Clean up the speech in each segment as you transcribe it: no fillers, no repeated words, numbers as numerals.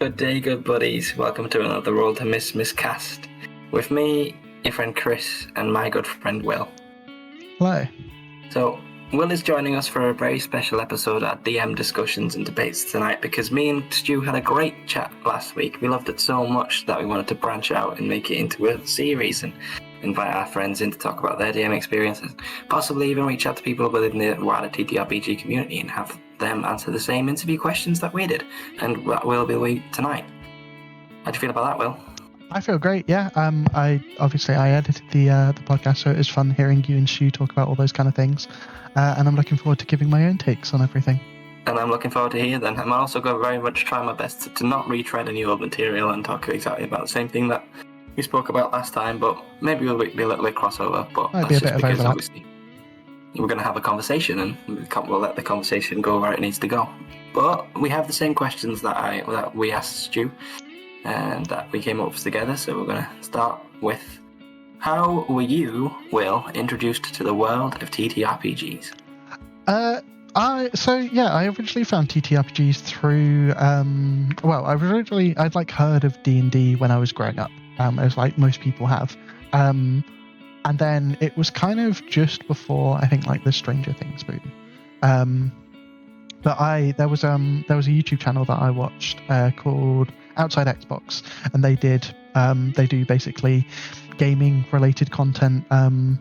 Good day, good buddies. Welcome to another Roll to Miss miscast. With me, your friend Chris, and my good friend Will. Hello. So, Will is joining us for a very special episode at DM Discussions and Debates tonight because me and Stu had a great chat last week. We loved it so much that we wanted to branch out and make it into a series and invite our friends in to talk about their DM experiences. Possibly even reach out to people within the wider TTRPG community and have them answer the same interview questions that we did. And that will be tonight. How do you feel about that, Will? I feel great. Yeah. I edited the podcast, so it was fun hearing you and Stu talk about all those kind of things. And I'm looking forward to giving my own takes on everything. And I'm looking forward to hear them. I'm also going to very much try my best to not retread any old material and talk exactly about the same thing that we spoke about last time, but maybe we'll be a little bit crossover. But Might that's be a just bit of because overlap. Obviously we're going to have a conversation and we'll let the conversation go where it needs to go. But we have the same questions that we asked Stu and that we came up with together, so we're going to start with: how were you, Will, introduced to the world of TTRPGs? I originally found TTRPGs through I'd heard of D&D when I was growing up, as like most people have, and then it was kind of just before I think like the Stranger Things boom, but there was a YouTube channel that I watched called Outside Xbox, and they do basically gaming related content, and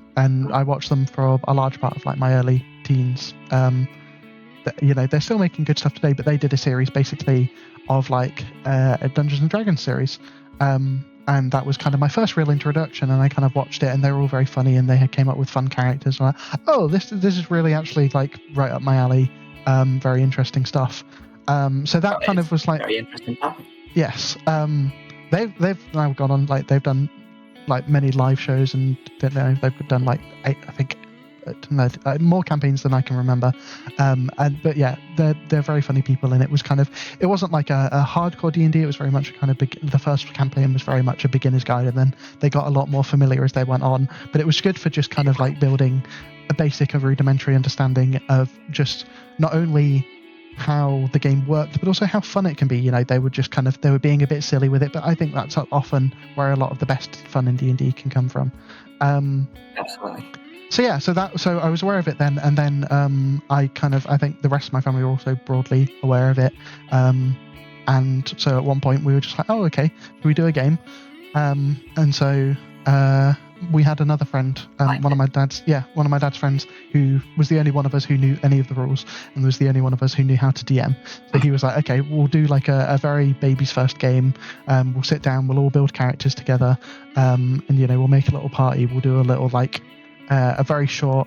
I watched them for a large part of like my early teens. They're still making good stuff today, but they did a series basically of like a Dungeons and Dragons series, and that was kind of my first real introduction, and I kind of watched it, and they were all very funny, and they had came up with fun characters, and this is really actually like right up my alley, very interesting stuff. So that kind of was like very interesting topic. Yes. They've now gone on, like they've done like many live shows, and they've done like more campaigns than I can remember. But yeah, they're very funny people, and it wasn't like a hardcore D&D. It was very much a kind of the first campaign was very much a beginner's guide, and then they got a lot more familiar as they went on. But it was good for just kind of like building a rudimentary understanding of just not only how the game worked, but also how fun it can be. They were being a bit silly with it, but I think that's often where a lot of the best fun in D&D can come from. Absolutely. So I was aware of it then, and then I think the rest of my family were also broadly aware of it. And so at one point we were just like, oh, okay, do we do a game? And so we had another friend, one of my dad's friends, who was the only one of us who knew any of the rules, and was the only one of us who knew how to DM. So he was like, okay, we'll do like a very baby's first game. We'll sit down, we'll all build characters together, and we'll make a little party. We'll do a little like a very short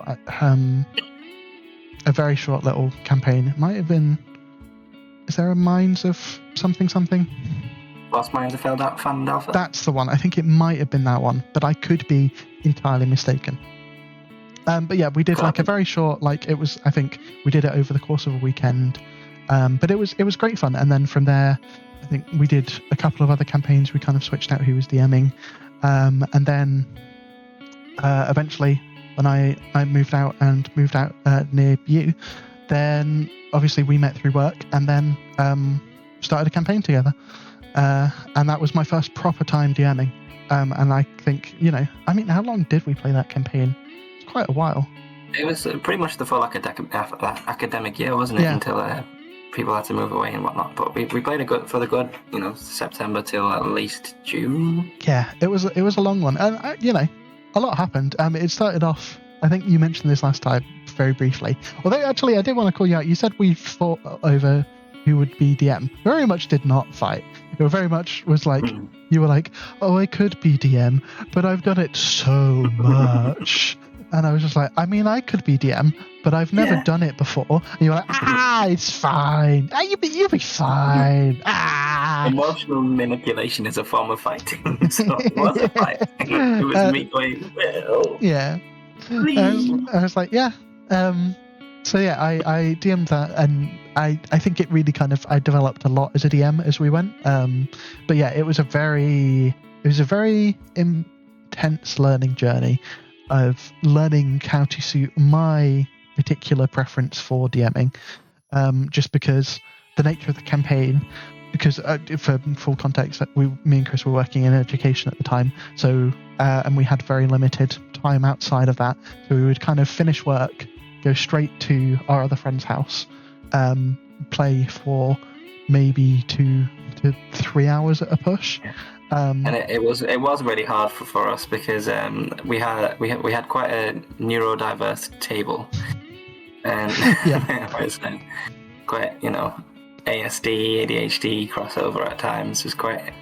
little campaign. It might have been. Is there a Minds of something? Lost Minds of Phandelver? That's the one. I think it might have been that one, but I could be entirely mistaken. But yeah, we did like a very short, like it was. I think we did it over the course of a weekend, but it was great fun. And then from there, I think we did a couple of other campaigns. We kind of switched out who was DMing, and then eventually, when I moved out near you, then obviously we met through work, and then started a campaign together. And that was my first proper time DMing. And I think, how long did we play that campaign? It's quite a while. It was pretty much the full academic year, wasn't it? Yeah. Until people had to move away and whatnot. But we played for the good, September till at least June. Yeah, it was a long one. And, a lot happened. It started off, I think you mentioned this last time very briefly. Although, actually, I did want to call you out. You said we fought over who would be DM. Very much did not fight. It very much was like, you were like, oh, I could be DM, but I've done it so much. And I was just like, I mean, I could be DM, but I've never done it before. And you were like, it's fine. You'll be fine. Emotional manipulation is a form of fighting. So it was a fight. It was me going, well. Yeah. I was like, yeah. So yeah, I DM'd that, and I think it really I developed a lot as a DM as we went. But yeah, it was a very intense learning journey of learning how to suit my particular preference for DMing. Just because the nature of the campaign, because for full context, me and Chris were working in education at the time, so and we had very limited time outside of that, so we would kind of finish work, go straight to our other friend's house, play for maybe 2 to 3 hours at a push. And it was really hard for us because we had quite a neurodiverse table, and it was quite ASD, ADHD crossover at times. It was quite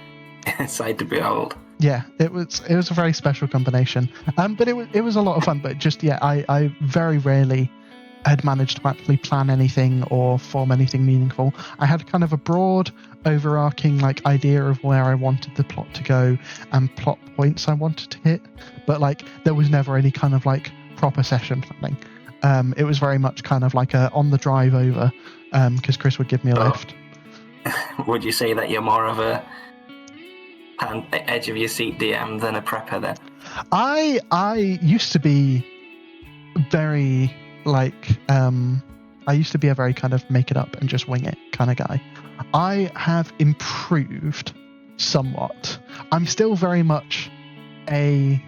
a sight to behold. Yeah, it was a very special combination. But it was a lot of fun. But just I very rarely had managed to actually plan anything or form anything meaningful. I had kind of a broad, overarching idea of where I wanted the plot to go and plot points I wanted to hit, but there was never any kind of proper session planning. It was very much kind of a on the drive over, because Chris would give me a lift. Would you say that you're more of a edge of your seat DM than a prepper then? I used to be very I used to be a very kind of make it up and just wing it kind of guy. I have improved somewhat. I'm still very much I'm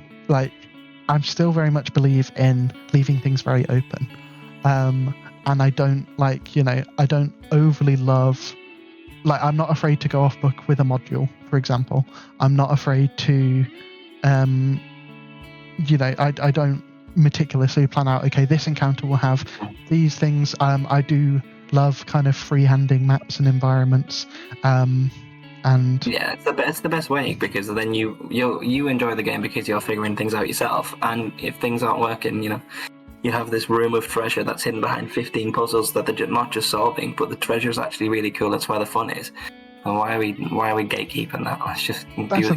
still very much believe in leaving things very open. And I don't I don't overly love, I'm not afraid to go off book with a module, for example. I'm not afraid to, I don't meticulously plan out, okay, this encounter will have these things. I do love kind of free-handing maps and environments. And yeah, it's the best way, because then you enjoy the game because you're figuring things out yourself, and if things aren't working, you have this room of treasure that's hidden behind 15 puzzles that they're not just solving, but the treasure is actually really cool. That's where the fun is. And why are we gatekeeping that? Let's just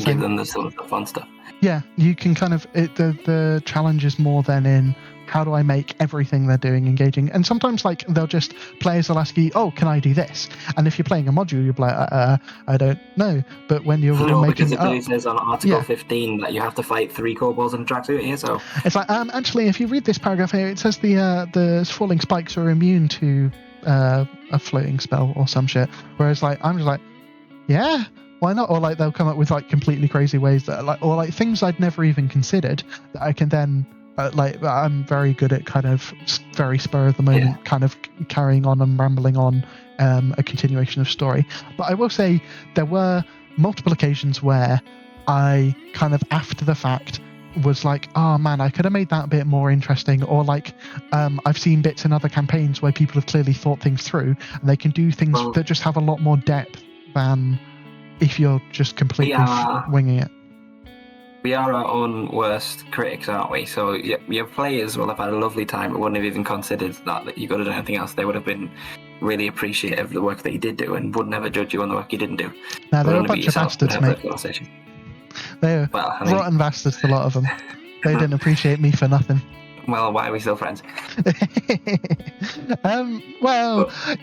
give them the fun stuff. Yeah, you can kind of the challenge is more than in how do I make everything they're doing engaging. And sometimes players will ask you, oh, can I do this? And if you're playing a module, you'll be like, I don't know. But when you're because it says on Article 15 that you have to fight 3 kobolds in a tracksuit here, so it's actually, if you read this paragraph here, it says the falling spikes are immune to a floating spell or some shit. Whereas I'm just yeah, why not? Or they'll come up with completely crazy ways that or things I'd never even considered that I can then I'm very good at kind of very spur of the moment kind of carrying on and rambling on a continuation of story. But I will say there were multiple occasions where I kind of after the fact was oh man, I could have made that a bit more interesting, or I've seen bits in other campaigns where people have clearly thought things through and they can do things that just have a lot more depth than if you're just completely winging it. We are our own worst critics, aren't we? So your players will have had a lovely time but wouldn't have even considered that you got to do anything else. They would have been really appreciative of the work that you did do and would never judge you on the work you didn't do. No, they're a bunch of bastards, mate. They're rotten bastards, a lot of them. They didn't appreciate me for nothing. Well, why are we still friends?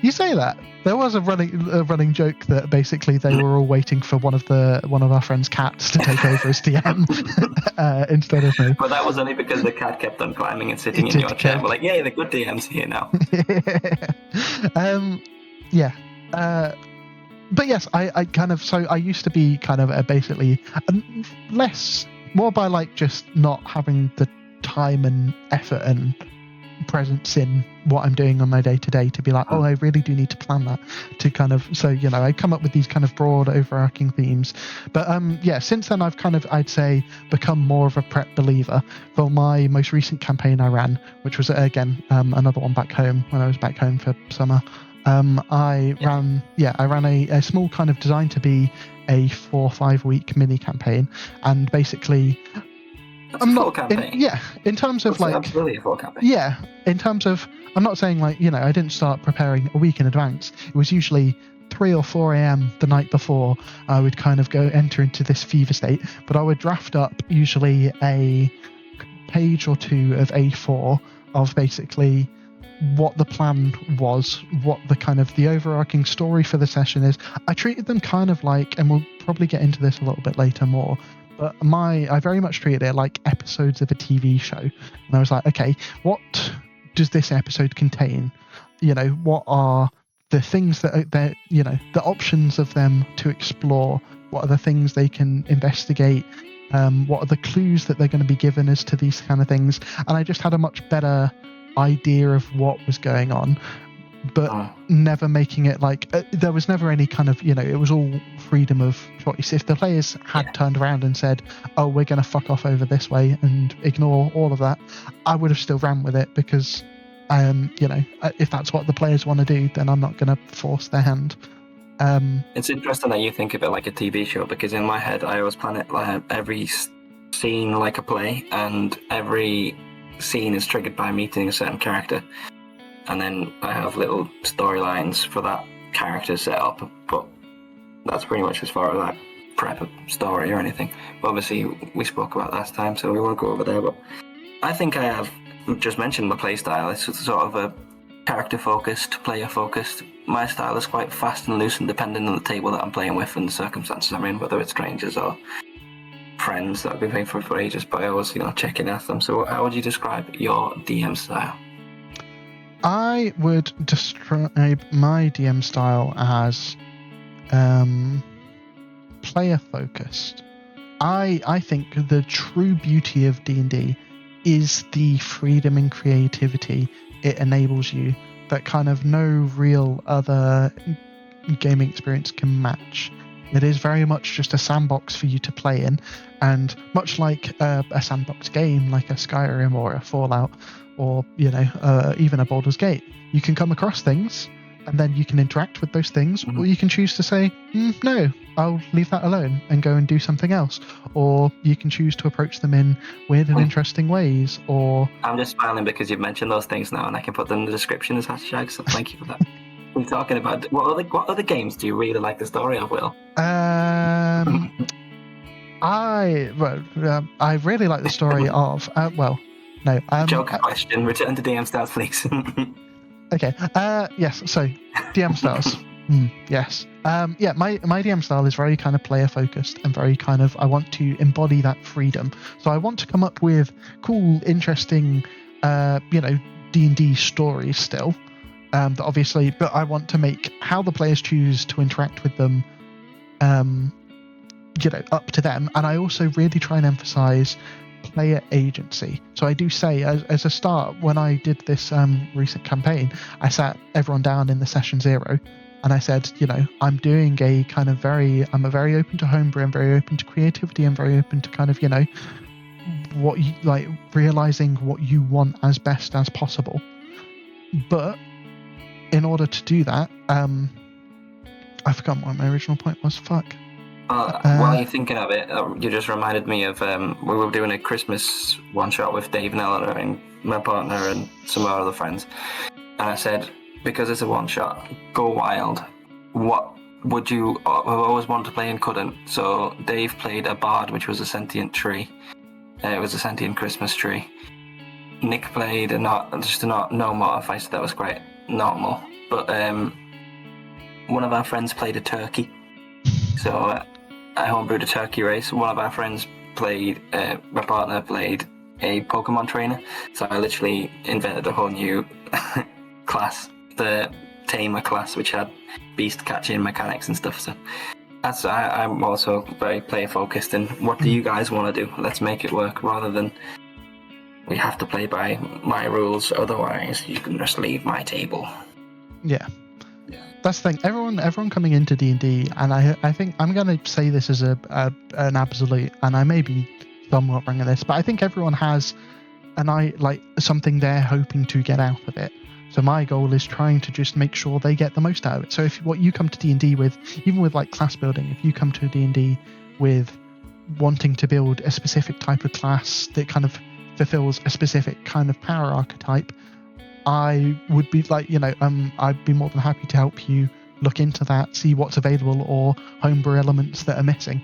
You say that. There was a running joke that basically they were all waiting for one of our friend's cats to take over as DM instead of me. But that was only because the cat kept on climbing and sitting in your chair. We're yay, the good DM's here now. But yes, I kind of, so I used to be kind of basically more by just not having the time and effort and presence in what I'm doing on my day-to-day to be oh, I really do need to plan that to kind of, so I come up with these kind of broad overarching themes. But since then I've kind of, I'd say, become more of a prep believer. For my most recent campaign I ran, which was again another one back home when I was back home for summer, I ran a small kind of designed to be a 4 or 5 week mini campaign, and basically in terms of absolutely a full campaign. Yeah, in terms of, I'm not saying I didn't start preparing a week in advance. It was usually 3 or 4 a.m. the night before. I would kind of enter into this fever state, but I would draft up usually a page or 2 of A4 of basically what the plan was, what the kind of the overarching story for the session is. I treated them kind of and we'll probably get into this a little bit later more, but I very much treated it like episodes of a TV show. And I was okay, what does this episode contain? What are the things that are there, the options of them to explore. What are the things they can investigate? What are the clues that they're going to be given as to these kind of things? And I just had a much better idea of what was going on, but never making it like there was never any kind of, it was all freedom of choice. If the players had turned around and said, oh, we're going to fuck off over this way and ignore all of that, I would have still ran with it because, if that's what the players want to do, then I'm not going to force their hand. It's interesting that you think of it like a TV show, because in my head I always plan it like every scene like a play, and every scene is triggered by meeting a certain character, and then I have little storylines for that character set up, but that's pretty much as far as that prep a story or anything. But obviously we spoke about last time, so we won't go over there, but I think I have just mentioned my play style. It's sort of a character focused, player focused. My style is quite fast and loose and dependent on the table that I'm playing with and the circumstances I'm in, whether it's strangers or friends that I've been playing for ages, but I always, check in at them. So how would you describe your DM style? I would describe my DM style as player focused. I think the true beauty of D&D is the freedom and creativity it enables you that kind of no real other gaming experience can match. It is very much just a sandbox for you to play in, and much like a sandbox game like a Skyrim or a Fallout or even a Baldur's Gate, you can come across things and then you can interact with those things, or you can choose to say, no, I'll leave that alone and go and do something else. Or you can choose to approach them in weird and interesting ways. Or I'm just smiling because you've mentioned those things now, and I can put them in the description as hashtags, so thank you for that. We're talking about what other games do you really like the story of, Will? I really like the story of Joker question. Return to DM styles, please. Okay. Yes. So, DM styles. Yes. My DM style is very kind of player focused and very kind of, I want to embody that freedom. So I want to come up with cool, interesting, D&D stories still. But I want to make how the players choose to interact with them, up to them. And I also really try and emphasize player agency. So I do say, as a start, when I did this recent campaign, I sat everyone down in the session 0 and I said, I'm doing a kind of I'm very open to homebrew, I'm very open to creativity, I'm very open to kind of, what you like, realizing what you want as best as possible. But in order to do that, I forgot what my original point was. Fuck. While you're thinking of it, you just reminded me of we were doing a Christmas one-shot with Dave and Eleanor and my partner and some of our other friends. And I said, because it's a one-shot, go wild. What would you have always wanted to play and couldn't? So Dave played a bard, which was a sentient tree. It was a sentient Christmas tree. Nick played a normal modifier, so that was quite normal. But one of our friends played a turkey. So I homebrewed a turkey race. One of our friends played, my partner played a Pokemon trainer. So I literally invented a whole new class, the Tamer class, which had beast catching mechanics and stuff. So I'm also very player focused. And what do you guys want to do? Let's make it work, rather than we have to play by my rules. Otherwise, you can just leave my table. Yeah. That's the thing. Everyone coming into D&D, and I think I'm going to say this as an absolute, and I may be somewhat wrong in this, but I think everyone has something they're hoping to get out of it. So my goal is trying to just make sure they get the most out of it. So if what you come to D&D with, even with like class building, if you come to D&D with wanting to build a specific type of class that kind of fulfills a specific kind of power archetype, I would be I'd be more than happy to help you look into that, see what's available, or homebrew elements that are missing.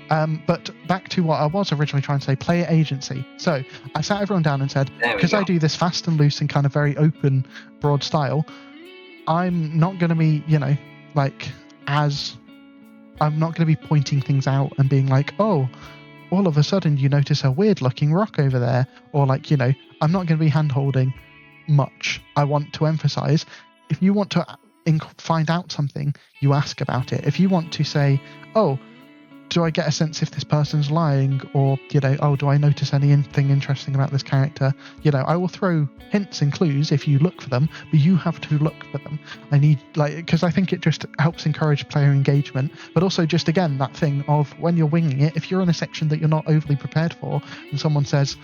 But back to what I was originally trying to say, player agency. So I sat everyone down and said, because I do this fast and loose and kind of very open, broad style, I'm not going to be, I'm not going to be pointing things out and being like, oh, all of a sudden you notice a weird looking rock over there, or I'm not going to be hand holding much. I want to emphasize, if you want to find out something, you ask about it. If you want to say, oh, do I get a sense if this person's lying, or, oh, do I notice anything interesting about this character? I will throw hints and clues if you look for them, but you have to look for them. Because I think it just helps encourage player engagement, but also just, again, that thing of when you're winging it, if you're in a section that you're not overly prepared for, and someone says,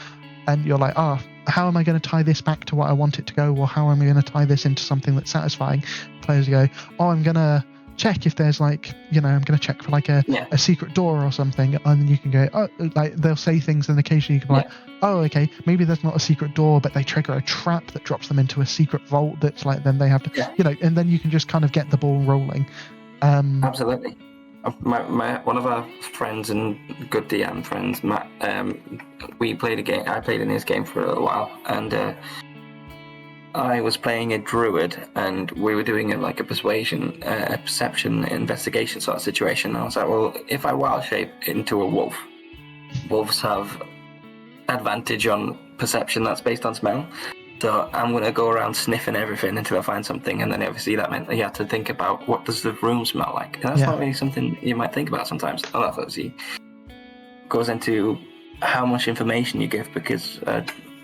and you're like, how am I going to tie this back to what I want it to go, or how am I going to tie this into something that's satisfying? Players go, I'm going to check if there's I'm going to check for a secret door or something, and then you can go, they'll say things, and occasionally you can be like, okay, maybe there's not a secret door, but they trigger a trap that drops them into a secret vault that's then they have to, and then you can just kind of get the ball rolling. Absolutely. One of our friends and good DM friends, Matt, we played a game. I played in his game for a little while, and I was playing a druid, and we were doing a perception, investigation sort of situation. And I was like, well, if I wild shape into a wolf, wolves have advantage on perception that's based on smell. So I'm going to go around sniffing everything until I find something, and then obviously that meant you have to think about what does the room smell like. And that's not really something you might think about sometimes. And that obviously goes into how much information you give, because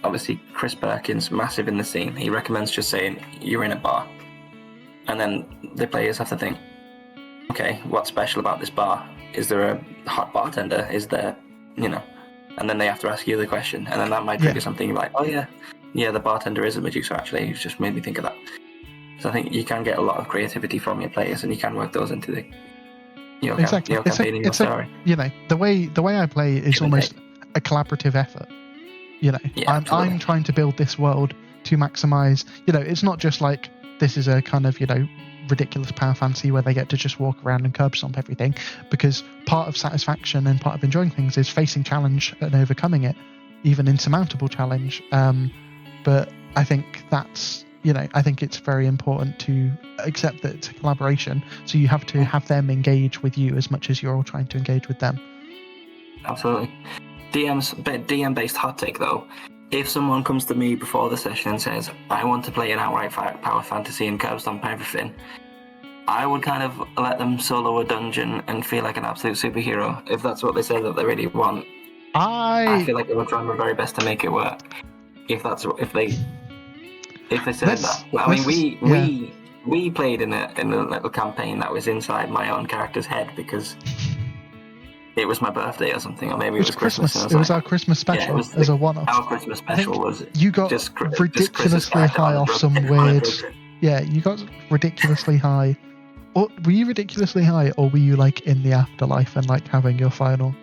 obviously Chris Perkins, massive in the scene, he recommends just saying you're in a bar, and then the players have to think, okay, what's special about this bar? Is there a hot bartender? Is there, and then they have to ask you the question, and then that might trigger something like, oh yeah, the bartender is a Medusa, actually. You've just made me think of that. So I think you can get a lot of creativity from your players, and you can work those into your campaign and your story. The way I play is almost a collaborative effort. I'm trying to build this world to maximize, it's not just like this is a kind of, ridiculous power fantasy where they get to just walk around and curb stomp everything, because part of satisfaction and part of enjoying things is facing challenge and overcoming it, even insurmountable challenge. But I think that's, I think it's very important to accept that it's a collaboration. So you have to have them engage with you as much as you're all trying to engage with them. Absolutely. DM-based hot take, though. If someone comes to me before the session and says, I want to play an outright power fantasy and curb stomp everything, I would kind of let them solo a dungeon and feel like an absolute superhero, if that's what they say that they really want. I feel like I would try my very best to make it work. If they said that. Well, I mean, we played in a little campaign that was inside my own character's head because it was my birthday or something, or maybe it was Christmas. It was our Christmas special as a one-off. Our Christmas special was you got ridiculously high off some weird. Yeah, you got ridiculously high. Or were you ridiculously high, or were you in the afterlife and having your final?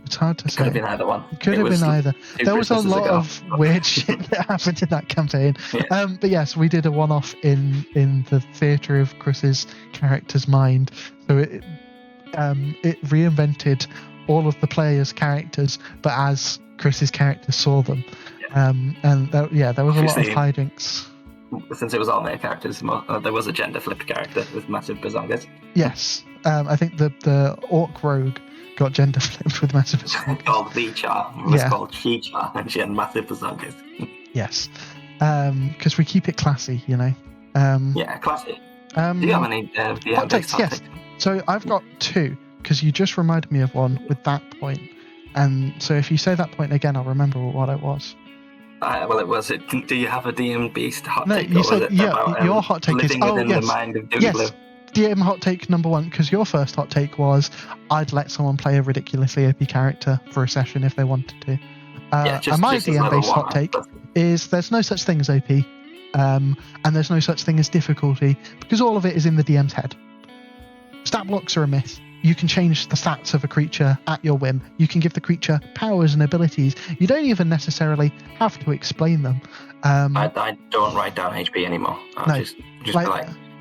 It's hard to say. Could have been either one. Could have been either. There was a lot of weird shit that happened in that campaign. Yeah. But yes, we did a one-off in the theatre of Chris's character's mind. So it reinvented all of the players' characters, but as Chris's character saw them. And there was a lot of hijinks. Since it was all male characters, there was a gender-flipped character with massive bazongas. Yes. I think the orc rogue got gender flipped with massive bazongas. Called Vichar. It was called She-Char, and she had massive bazongas. Yes. Because we keep it classy, classy. Do you have any hot takes? Yes. So I've got two, because you just reminded me of one with that point. And so if you say that point again, I'll remember what it was. Do you have a DM beast hot take? No, you said, your hot take is, the mind of Dooley Blue? DM hot take number one, because your first hot take was, I'd let someone play a ridiculously OP character for a session if they wanted to. And my DM-based hot take is, there's no such thing as OP, and there's no such thing as difficulty, because all of it is in the DM's head. Stat blocks are a myth. You can change the stats of a creature at your whim. You can give the creature powers and abilities. You don't even necessarily have to explain them. I don't write down HP anymore. Just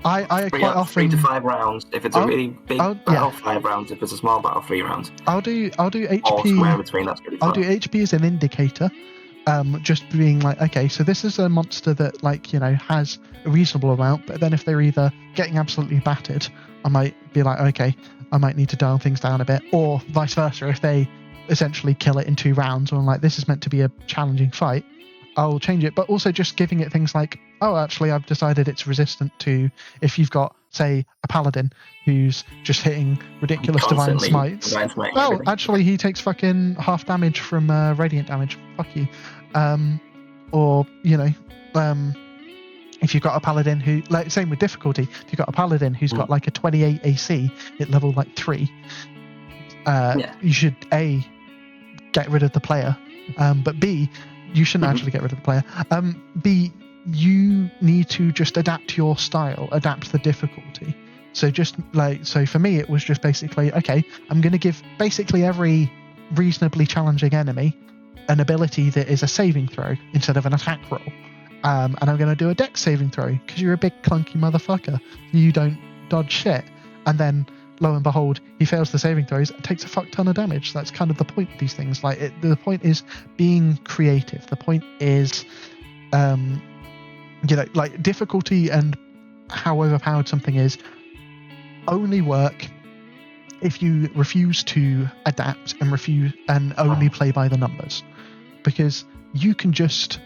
I quite often 3 to 5 rounds if it's a really big battle. 5 rounds if it's a small battle. 3 rounds. I'll do HP. Or somewhere between. That's pretty fun. I'll do HP as an indicator. Just being okay, so this is a monster that has a reasonable amount, but then if they're either getting absolutely battered, I might be okay, I might need to dial things down a bit, or vice versa. If they essentially kill it in 2 rounds, or this is meant to be a challenging fight, I'll change it. But also just giving it things like, oh, actually, I've decided it's resistant to, if you've got, say, a paladin who's just hitting ridiculous divine smites. Oh, actually, he takes fucking half damage from radiant damage. Fuck you. Or, you know, if you've got a paladin who, like, same with difficulty, if you've got a paladin who's got like a 28 AC at level like 3, you should A, get rid of the player, but B, you shouldn't actually get rid of the player. B, you need to just adapt your style, adapt the difficulty. So just like, so for me, it was just basically, okay, I'm going to give basically every reasonably challenging enemy an ability that is a saving throw instead of an attack roll. And I'm going to do a dex saving throw because you're a big clunky motherfucker. You don't dodge shit. And then, lo and behold, he fails the saving throws and takes a fuck ton of damage. That's kind of the point of these things. Like, the point is being creative. The point is, you know, like, difficulty and how overpowered something is only work if you refuse to adapt and only play by the numbers. Because you can just...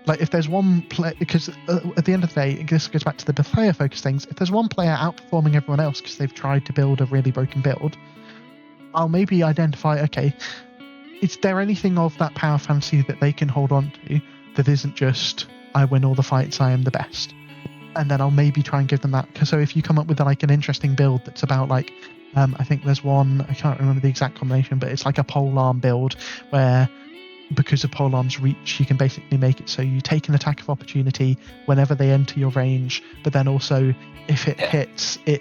Like, if there's one player, because at the end of the day, this goes back to the player focus things. If there's one player outperforming everyone else because they've tried to build a really broken build, I'll maybe identify, okay, is there anything of that power fantasy that they can hold on to that isn't just, I win all the fights, I am the best? And then I'll maybe try and give them that. So if you come up with like an interesting build that's about like, I think there's one, I can't remember the exact combination, but it's like a polearm build where, because of polearm's reach, you can basically make it so you take an attack of opportunity whenever they enter your range, but then also if it hits, it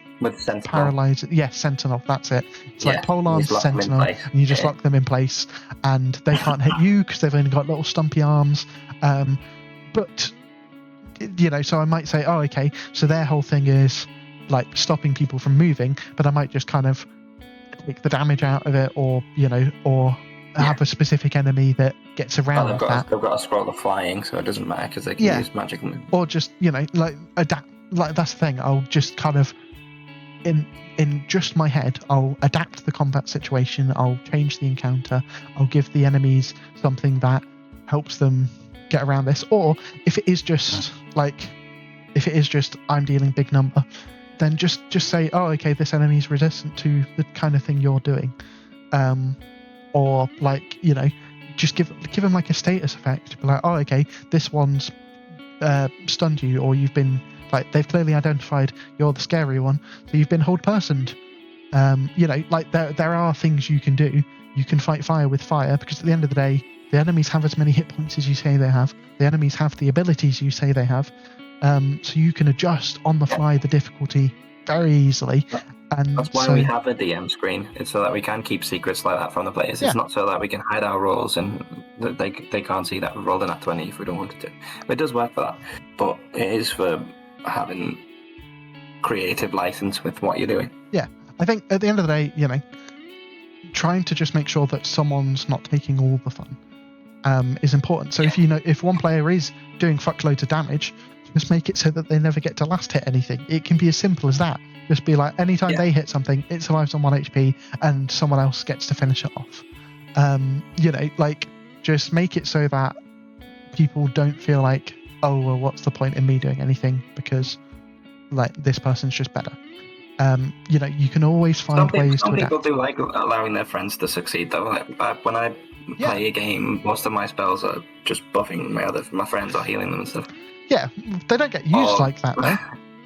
paralyzes. Yes, Sentinel, that's it. It's like polearm's Sentinel, and you just lock them in place, and they can't hit you because they've only got little stumpy arms. But, you know, so I might say, oh, okay, so their whole thing is like stopping people from moving, but I might just kind of take the damage out of it, or, you know, or have a specific enemy that gets around that. They've got a scroll of flying, so it doesn't matter because they can use magical moves. Or just, you know, like adapt. Like, that's the thing. I'll just kind of, in just my head, I'll adapt the combat situation. I'll change the encounter. I'll give the enemies something that helps them get around this. Or if it is just I'm dealing big number, then just say, oh, okay, this enemy's resistant to the kind of thing you're doing. Or, like, you know, just give them like a status effect. Be like, oh, okay, this one's stunned you, or you've been, like, they've clearly identified you're the scary one, so you've been hold-personed. You know, like, there are things you can do. You can fight fire with fire, because at the end of the day, the enemies have as many hit points as you say they have. The enemies have the abilities you say they have. So you can adjust on the fly the difficulty very easily. And that's why we have a DM screen. It's so that we can keep secrets like that from the players. It's not so that we can hide our rolls and they can't see that we've rolled in at 20 if we don't want it to. But it does work for that. But it is for having creative license with what you're doing. Yeah. I think at the end of the day, you know, trying to just make sure that someone's not taking all the fun is important. So if one player is doing fuckloads of damage, just make it so that they never get to last hit anything. It can be as simple as that. Just be like, anytime they hit something, it survives on 1 HP and someone else gets to finish it off. You know, like, just make it so that people don't feel like, oh, well, what's the point in me doing anything because, like, this person's just better. You know, you can always find ways to adapt. Some people do like allowing their friends to succeed, though. Like, when I play a game, most of my spells are just buffing my friends or healing them and stuff. Yeah, they don't get used like that, though.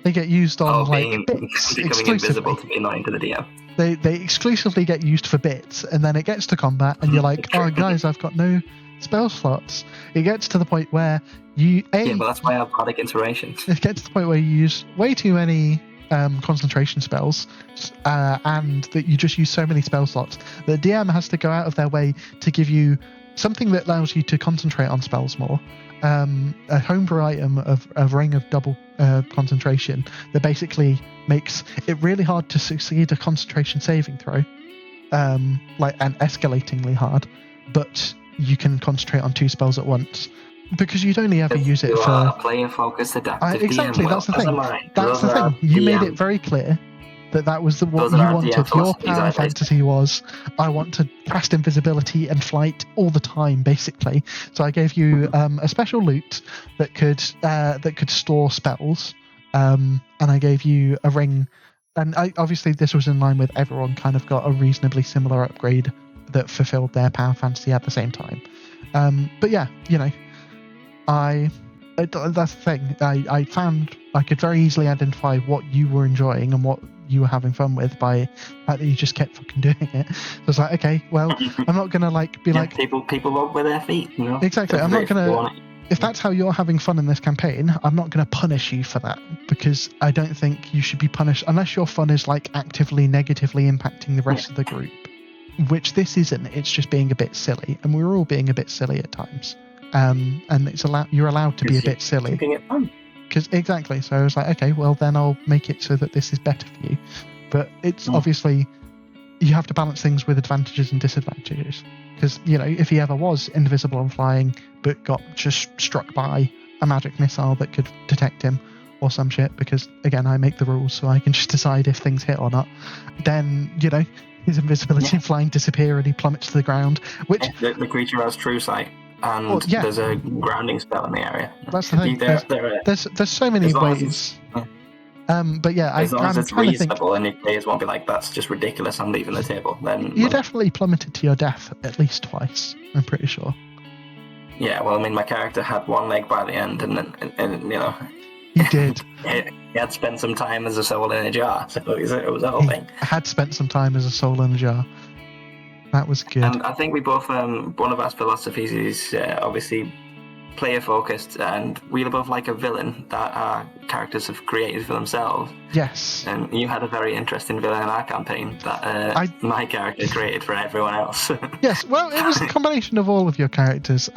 They get used on bits becoming invisible to be annoying to the DM. They exclusively get used for bits, and then it gets to combat, and you're like, oh, guys, I've got no spell slots. It gets to the point where you... but that's why I have bardic inspiration. It gets to the point where you use way too many concentration spells, and that you just use so many spell slots. The DM has to go out of their way to give you something that allows you to concentrate on spells more. A homebrew item of a ring of double concentration that basically makes it really hard to succeed a concentration saving throw, and escalatingly hard, but you can concentrate on 2 spells at once because you'd only ever use it for player focused adaptive. Exactly, that's the thing. That's the thing. You made it very clear That was what Those you are our wanted. DM Your philosophies, power aren't they? fantasy was, I want to cast invisibility and flight all the time, basically. So I gave you a special loot that could store spells, and I gave you a ring. And obviously this was in line with everyone kind of got a reasonably similar upgrade that fulfilled their power fantasy at the same time. But yeah, that's the thing. I found I could very easily identify what you were enjoying and what you were having fun with by the fact that you just kept fucking doing it. So it's like, okay, well, I'm not gonna people vote with their feet, Exactly. I'm not gonna. If that's how you're having fun in this campaign, I'm not gonna punish you for that, because I don't think you should be punished unless your fun is like actively negatively impacting the rest of the group, which this isn't. It's just being a bit silly, and we're all being a bit silly at times. And you're allowed to be a bit silly. Keeping it fun. Exactly. So I was like, okay, well then I'll make it so that this is better for you. But it's obviously, you have to balance things with advantages and disadvantages. Because, if he ever was invisible and flying, but got just struck by a magic missile that could detect him or some shit, because again, I make the rules, so I can just decide if things hit or not, then, his invisibility and flying disappear and he plummets to the ground, which... The creature has true sight. And there's a grounding spell in the area. That's the thing. There's so many ways. But yeah, as long as I'm it's trying to think. reasonable and your players won't be like, that's just ridiculous, I'm leaving the table. Then you definitely plummeted to your death at least twice, I'm pretty sure. Yeah, well, I mean, my character had one leg by the end, and He did. He had spent some time as a soul in a jar, so it was a whole thing. I had spent some time as a soul in a jar. That was good. And I think we both, one of our philosophies is obviously player focused, and we both like a villain that our characters have created for themselves. Yes. And you had a very interesting villain in our campaign that my character created for everyone else. Yes, well, it was a combination of all of your characters.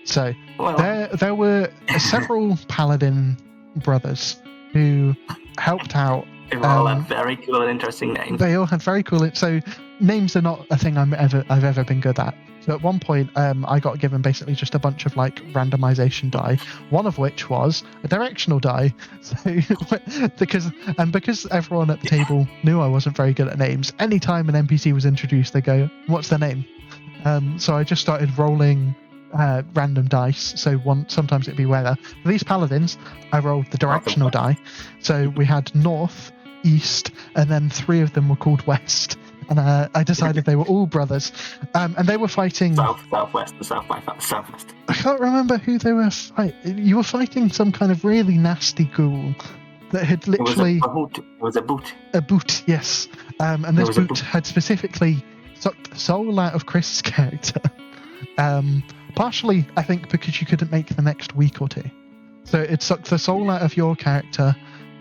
So there were several paladin brothers who helped out. They all had very cool and interesting names. They all had very cool. So names are not a thing I've ever been good at. So at one point, I got given basically just a bunch of like randomization die. One of which was a directional die. So because everyone at the table knew I wasn't very good at names, anytime an NPC was introduced, they go, "What's their name?" So I just started rolling random dice. So sometimes it'd be weather. For these paladins, I rolled the directional die. So we had north, east, and then 3 of them were called west. And I decided they were all brothers. And they were fighting... Southwest, the southwest. I can't remember who they were fighting. You were fighting some kind of really nasty ghoul that had literally... It was a boot. A boot, yes. And this boot had specifically sucked the soul out of Chris' character. Partially, I think, because you couldn't make the next week or 2. So it sucked the soul out of your character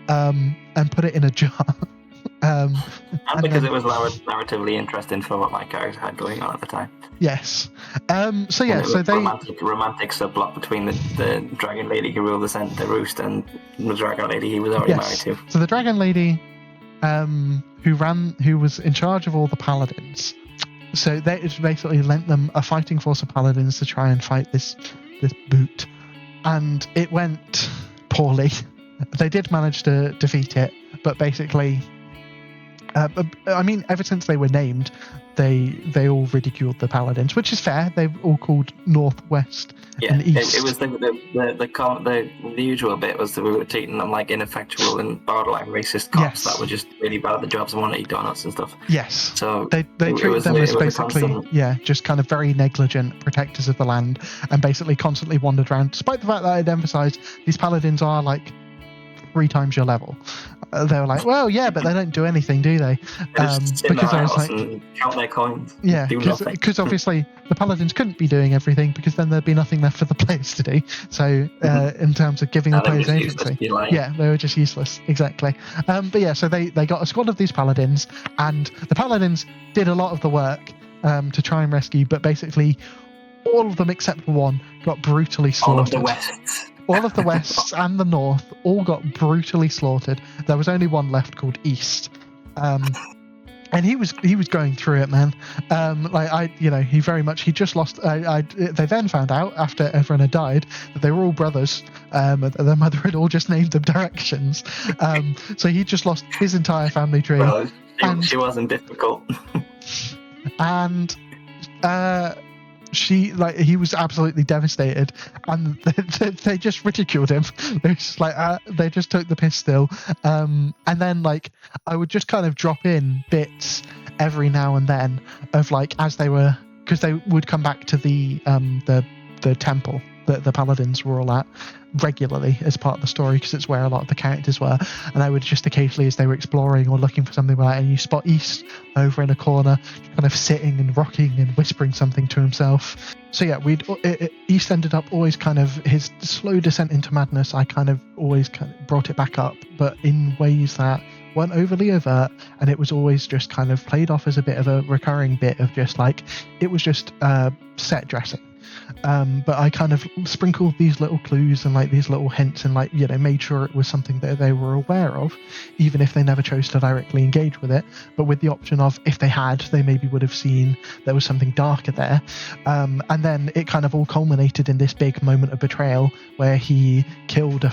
and put it in a jar. And because it was narratively interesting for what my character had going on at the time. Yes. So yeah, so they romantic subplot between the dragon lady who ruled the roost and the dragon lady he was already married to. So the dragon lady, who was in charge of all the paladins. So they basically lent them a fighting force of paladins to try and fight this boot, and it went poorly. They did manage to defeat it, but basically. I mean, ever since they were named, they all ridiculed the paladins, which is fair. They've all called northwest and east. It was the usual bit was that we were treating them like ineffectual and borderline racist cops that were just really bad at the jobs and wanted to eat donuts and stuff. Yes. So they treated them as basically just kind of very negligent protectors of the land, and basically constantly wandered around. Despite the fact that I'd emphasised these paladins are like 3 times your level. They were like, well, yeah, but they don't do anything, do they? Because I was like, count their coins. Yeah, because obviously the paladins couldn't be doing everything, because then there'd be nothing left for the players to do. So in terms of giving the players agency, they were just useless. Exactly. But yeah, so they got a squad of these paladins, and the paladins did a lot of the work to try and rescue, but basically all of them except one got brutally slaughtered. All of the Wests and the North all got brutally slaughtered. There was only one left called East. And he was going through it, man. He just lost. They then found out after everyone had died that they were all brothers. Their mother had all just named them directions. So he just lost his entire family tree. Well, she wasn't difficult. And he was absolutely devastated, and they just ridiculed him. They just they just took the piss still. And then I would just kind of drop in bits every now and then of as they were, because they would come back to the temple that the paladins were all at regularly as part of the story, because it's where a lot of the characters were. And I would just occasionally, as they were exploring or looking for something and you spot East over in a corner, kind of sitting and rocking and whispering something to himself. So yeah, East ended up always kind of his slow descent into madness. I kind of always kind of brought it back up, but in ways that weren't overly overt, and it was always just kind of played off as a bit of a recurring bit of just it was just set dressing. But I kind of sprinkled these little clues and these little hints and made sure it was something that they were aware of, even if they never chose to directly engage with it, but with the option of, if they had, they maybe would have seen there was something darker there. And then it kind of all culminated in this big moment of betrayal where he killed a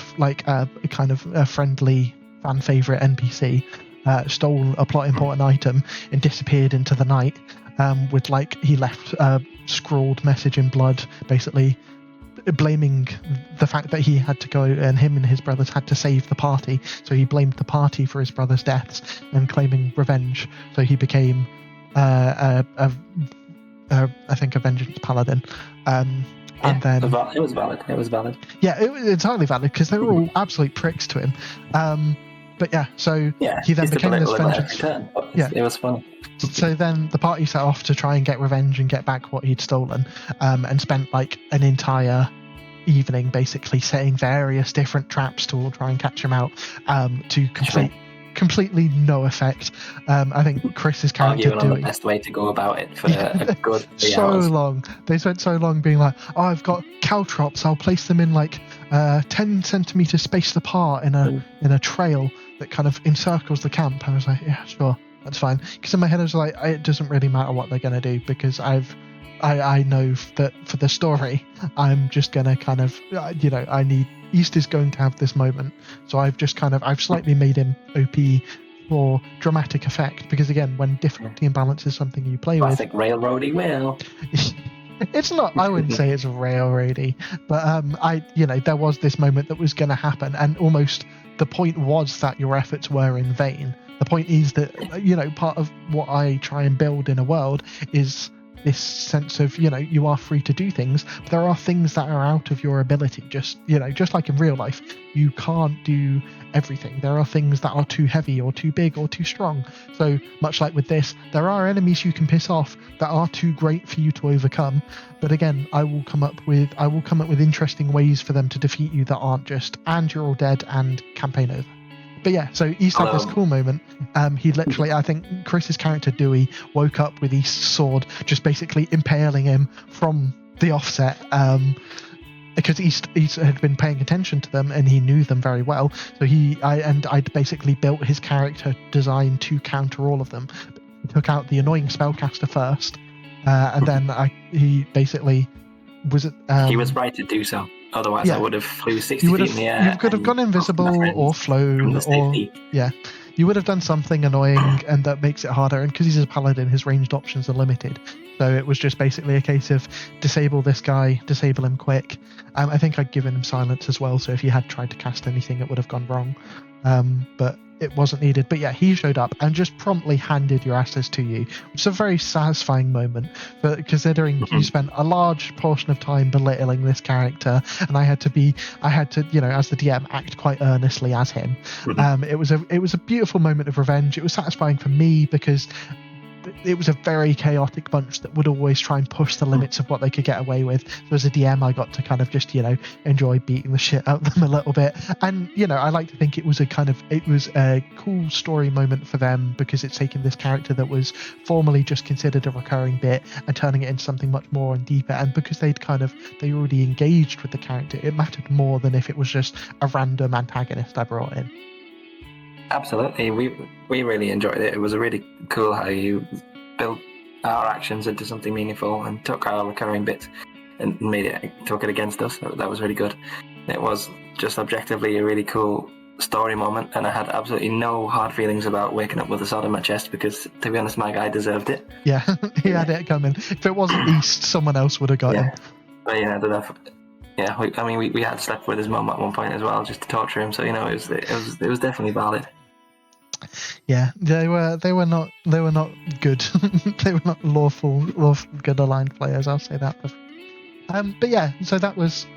kind of a friendly fan favorite NPC, stole a plot important item and disappeared into the night. He left a scrawled message in blood, basically blaming the fact that he had to go, and him and his brothers had to save the party. So he blamed the party for his brothers' deaths and claiming revenge. So he became, I think, a vengeance paladin. And then it was valid. Yeah, it was entirely valid because they were all absolute pricks to him. But yeah, so he then became this vengeance. It was fun. So then the party set off to try and get revenge and get back what he'd stolen, and spent an entire evening basically setting various different traps to try and catch him out, to completely no effect. I think Chris's character arguing on the best way to go about it for a good 3 hours. Long. They spent so long being I've got caltrops, I'll place them in 10 centimeters spaced apart in a trail that kind of encircles the camp. I was yeah, sure, that's fine. Because in my head I was it doesn't really matter what they're going to do, because I know that for the story I'm just going to kind of I need East is going to have this moment, so I've slightly made him OP for dramatic effect, because again, when difficulty imbalance is something you play Classic railroady will. It's not, I wouldn't say it's railroady, but there was this moment that was going to happen, and almost the point was that your efforts were in vain. The point is that part of what I try and build in a world is this sense of you are free to do things, but there are things that are out of your ability. Just like in real life, you can't do everything. There are things that are too heavy or too big or too strong. So much like with this, there are enemies you can piss off that are too great for you to overcome, but again, I will come up with interesting ways for them to defeat you that aren't just and you're all dead and campaign over. But yeah, so East had this cool moment. He literally, I think Chris's character Dewey woke up with East's sword, just basically impaling him from the offset, because East had been paying attention to them and he knew them very well. So I'd basically built his character design to counter all of them. He took out the annoying spellcaster first, and then he basically was. He was right to do so. Otherwise, I would have flew 60 feet in the air. You could have gone invisible or flown, or you would have done something annoying, and that makes it harder. And because he's a paladin, his ranged options are limited. So it was just basically a case of disable this guy, disable him quick. I think I'd given him silence as well, so if he had tried to cast anything, it would have gone wrong. But it wasn't needed. But yeah, he showed up and just promptly handed your assets to you, which is a very satisfying moment. But considering you spent a large portion of time belittling this character, and I had to, as the DM, act quite earnestly as him. It was a beautiful moment of revenge. It was satisfying for me because it was a very chaotic bunch that would always try and push the limits of what they could get away with. So as a DM, I got to kind of just, enjoy beating the shit out of them a little bit. And, I like to think it was a cool story moment for them, because it's taken this character that was formerly just considered a recurring bit and turning it into something much more and deeper. And because they already engaged with the character, it mattered more than if it was just a random antagonist I brought in. Absolutely, we really enjoyed it. It was really cool how you built our actions into something meaningful and took our recurring bits and took it against us. That was really good. It was just objectively a really cool story moment, and I had absolutely no hard feelings about waking up with a sword in my chest because, to be honest, my guy deserved it. Yeah, he had it coming. If it wasn't East, someone else would have got him. But we had slept with his mum at one point as well, just to torture him. So it was definitely valid. Yeah, they were not good. They were not lawful good aligned players. I'll say that. But yeah, so that was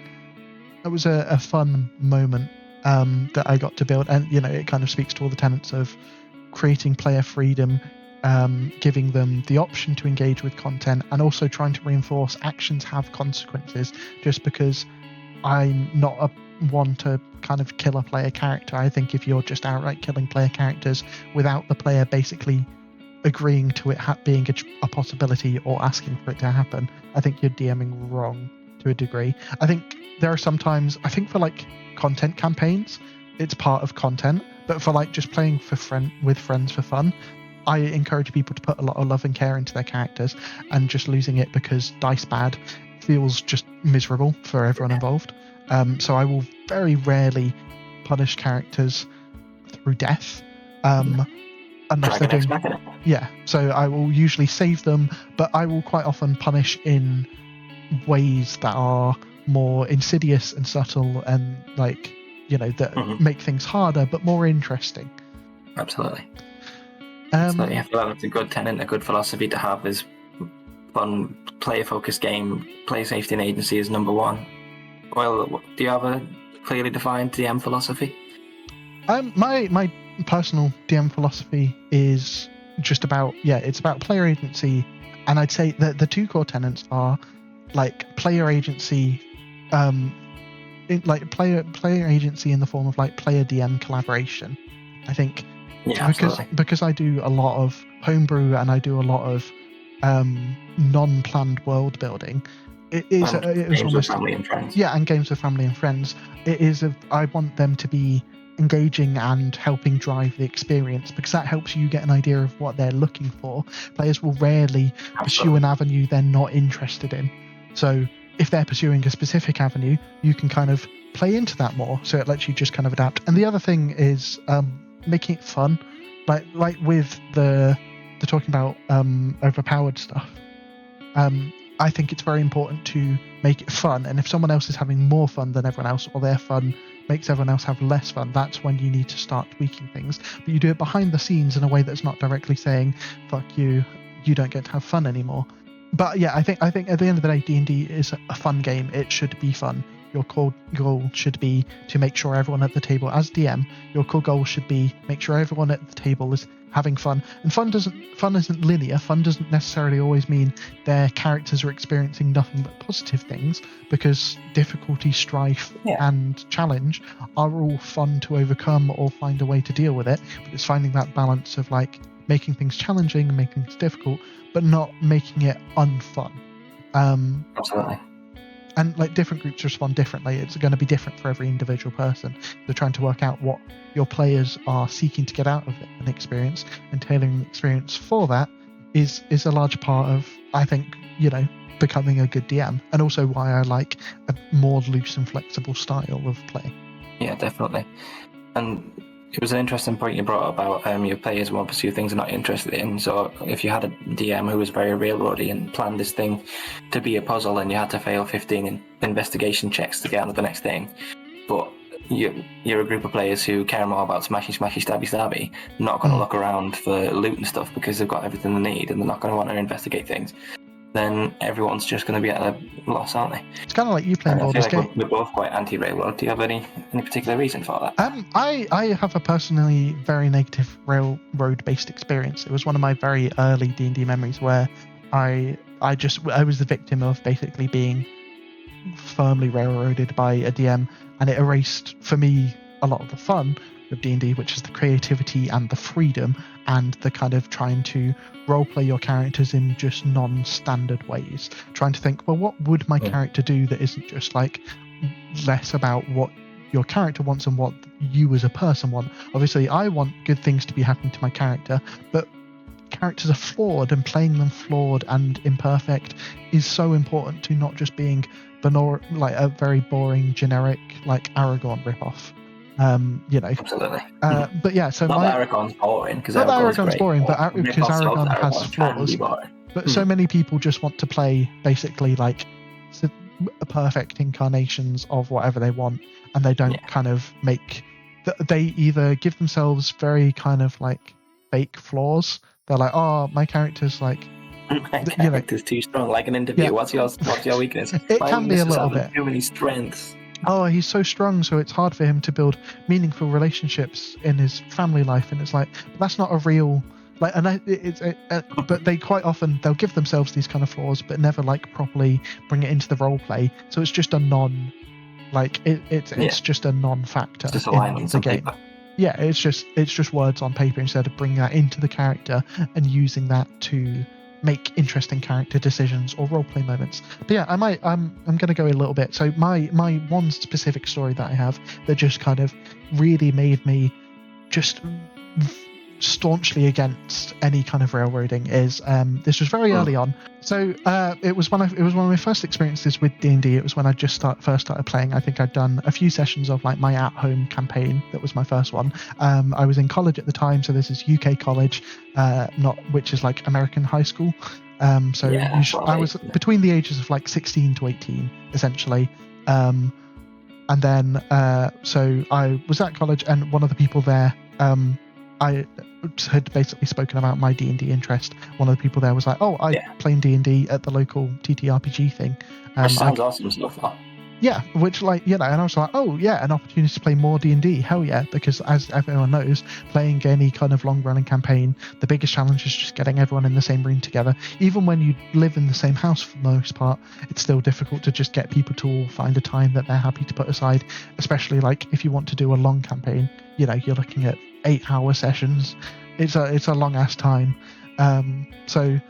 a fun moment that I got to build, and it kind of speaks to all the tenets of creating player freedom, giving them the option to engage with content, and also trying to reinforce actions have consequences. Just because I'm not a one to kind of kill a player character, I think if you're just outright killing player characters without the player basically agreeing to it being a possibility or asking for it to happen, I think you're DMing wrong to a degree. I think there are sometimes, I think for like content campaigns, it's part of content, but for like just playing with friends for fun, I encourage people to put a lot of love and care into their characters, and just losing it because dice bad feels just miserable for everyone involved. So I will very rarely punish characters through death, unless they're doing... Yeah, so I will usually save them, but I will quite often punish in ways that are more insidious and subtle, and that make things harder but more interesting. Absolutely. I feel like it's a good tenet, a good philosophy to have is fun, player-focused game. Player safety and agency is number one. Well, do you have a clearly defined DM philosophy? My personal DM philosophy is just about it's about player agency, and I'd say that the two core tenets are like player agency, player agency in the form of like player DM collaboration. I think because I do a lot of homebrew and I do a lot of non-planned world building. Games with family and friends. Yeah, and games with family and friends. I want them to be engaging and helping drive the experience, because that helps you get an idea of what they're looking for. Players will rarely pursue an avenue they're not interested in. So if they're pursuing a specific avenue, you can kind of play into that more. So it lets you just kind of adapt. And the other thing is making it fun, like with the talking about overpowered stuff. I think it's very important to make it fun, and if someone else is having more fun than everyone else, or their fun makes everyone else have less fun, that's when you need to start tweaking things. But you do it behind the scenes in a way that's not directly saying, fuck you, you don't get to have fun anymore. But yeah, I think at the end of the day, D&D is a fun game. It should be fun. Your core goal should be to make sure everyone at the table, as DM, your core goal should be make sure everyone at the table is having fun. And fun isn't linear. Fun doesn't necessarily always mean their characters are experiencing nothing but positive things, because difficulty, strife, and challenge are all fun to overcome or find a way to deal with it. But it's finding that balance of like making things challenging and making things difficult, but not making it unfun. Absolutely. And like different groups respond differently. It's going to be different for every individual person. They're trying to work out what your players are seeking to get out of an experience, and tailoring the experience for that is a large part of, I think, becoming a good DM, and also why I like a more loose and flexible style of play. Yeah, definitely. And it was an interesting point you brought about your players won't pursue things they're not interested in. So if you had a DM who was very railroady and planned this thing to be a puzzle, and you had to fail 15 investigation checks to get on to the next thing, but you're a group of players who care more about smashy, stabby, not going to look around for loot and stuff because they've got everything they need, and they're not going to want to investigate things, then everyone's just going to be at a loss, aren't they? It's kind of like you playing Baldur's Gate. We're both quite anti-railroad. Do you have any particular reason for that? I have a personally very negative railroad-based experience. It was one of my very early D&D memories where I was the victim of basically being firmly railroaded by a DM, and it erased for me a lot of the fun of D&D, which is the creativity and the freedom and the kind of trying to roleplay your characters in just non-standard ways. Trying to think, well, what would my character do that isn't just like less about what your character wants and what you as a person want. Obviously, I want good things to be happening to my character, but characters are flawed, and playing them flawed and imperfect is so important to not just being like a very boring, generic, like Aragorn ripoff. Absolutely. But yeah, so not that Aragorn's boring, because Aragorn's boring, but because Aragorn has flaws. But so many people just want to play basically like perfect incarnations of whatever they want, and they don't kind of make. They either give themselves very kind of like fake flaws. They're like, oh, my character's like. My character's too strong, like an interview. Yeah. What's your weakness? It can be a little bit. Too many strengths. Oh, he's so strong, so it's hard for him to build meaningful relationships in his family life, and it's like, but that's not a real like. And but they quite often they'll give themselves these kind of flaws, but never like properly bring it into the role play. So it's just a non, like it's just a non-factor it's just in the game. Paper. Yeah, it's just words on paper instead of bringing that into the character and using that to make interesting character decisions or roleplay moments. But yeah, I'm going to go a little bit. So my one specific story that I have that just kind of really made me just staunchly against any kind of railroading is this was very early on. So it was one of my first experiences with D&D. It was when I just first started playing. I think I'd done a few sessions of like my at-home campaign. That was my first one. I was in college at the time, so this is UK college, which is like American high school. I was between the ages of like 16 to 18 essentially. And then so I was at college, and one of the people there, I had basically spoken about my D&D interest. One of the people there was like, "Oh, I play D&D at the local TTRPG thing." Which sounds awesome stuff. Yeah, which like and I was like, "Oh yeah, an opportunity to play more D&D, hell yeah!" Because as everyone knows, playing any kind of long-running campaign, the biggest challenge is just getting everyone in the same room together. Even when you live in the same house for the most part, it's still difficult to just get people to all find a time that they're happy to put aside. Especially like if you want to do a long campaign, you're looking at 8-hour sessions. It's a long ass time. So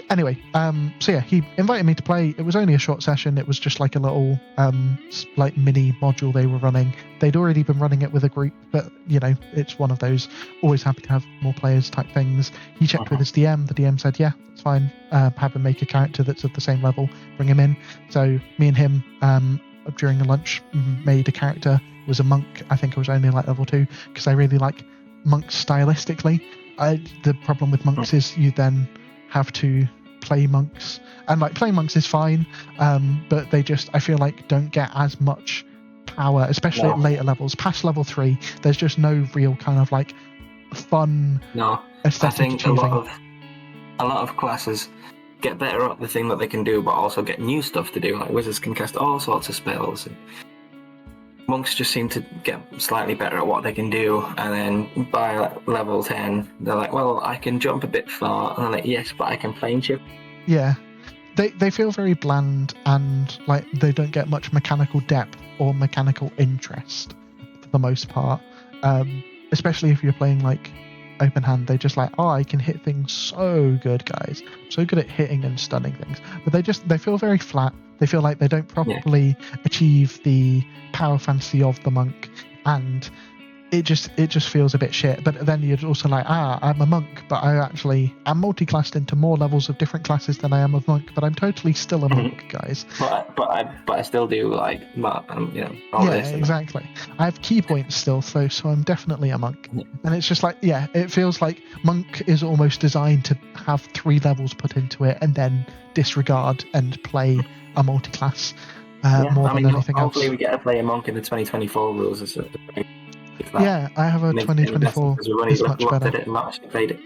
yeah, he invited me to play. It was only a short session. It was just like a little like mini module they were running. They'd already been running it with a group, but it's one of those always happy to have more players type things. He checked with his DM. The DM said, yeah, it's fine. Have him make a character that's at the same level. Bring him in. So me and him during a lunch made a character. It was a monk. I think I was only like level 2 because I really like monks stylistically. The problem with monks is you then have to play monks, and like playing monks is fine, but they just, I feel like, don't get as much power, especially at later levels. Past level 3, there's just no real kind of like fun aesthetic. I think a lot of classes get better at the thing that they can do, but also get new stuff to do. Like wizards can cast all sorts of spells, and monks just seem to get slightly better at what they can do, and then by like level 10 they're like, well, I can jump a bit far, and I'm like, yes, but I can plane shift. Yeah, they feel very bland, and like they don't get much mechanical depth or mechanical interest for the most part, especially if you're playing like open hand. They just like, oh, I can hit things so good, guys, I'm so good at hitting and stunning things, but they feel very flat. They feel like they don't properly achieve the power fantasy of the monk, and it just feels a bit shit. But then you're also like, I'm a monk, but I'm multi-classed into more levels of different classes than I am a monk, but I'm totally still a monk, guys. But I still do like, all this. Yeah, exactly. I have key points still, so I'm definitely a monk. And it's just like, it feels like monk is almost designed to have 3 levels put into it and then disregard and play a multi-class more than anything else. Hopefully we get to play a monk in the 2024 rules. Yeah, I have a 2024. It's much better. It and actually played it.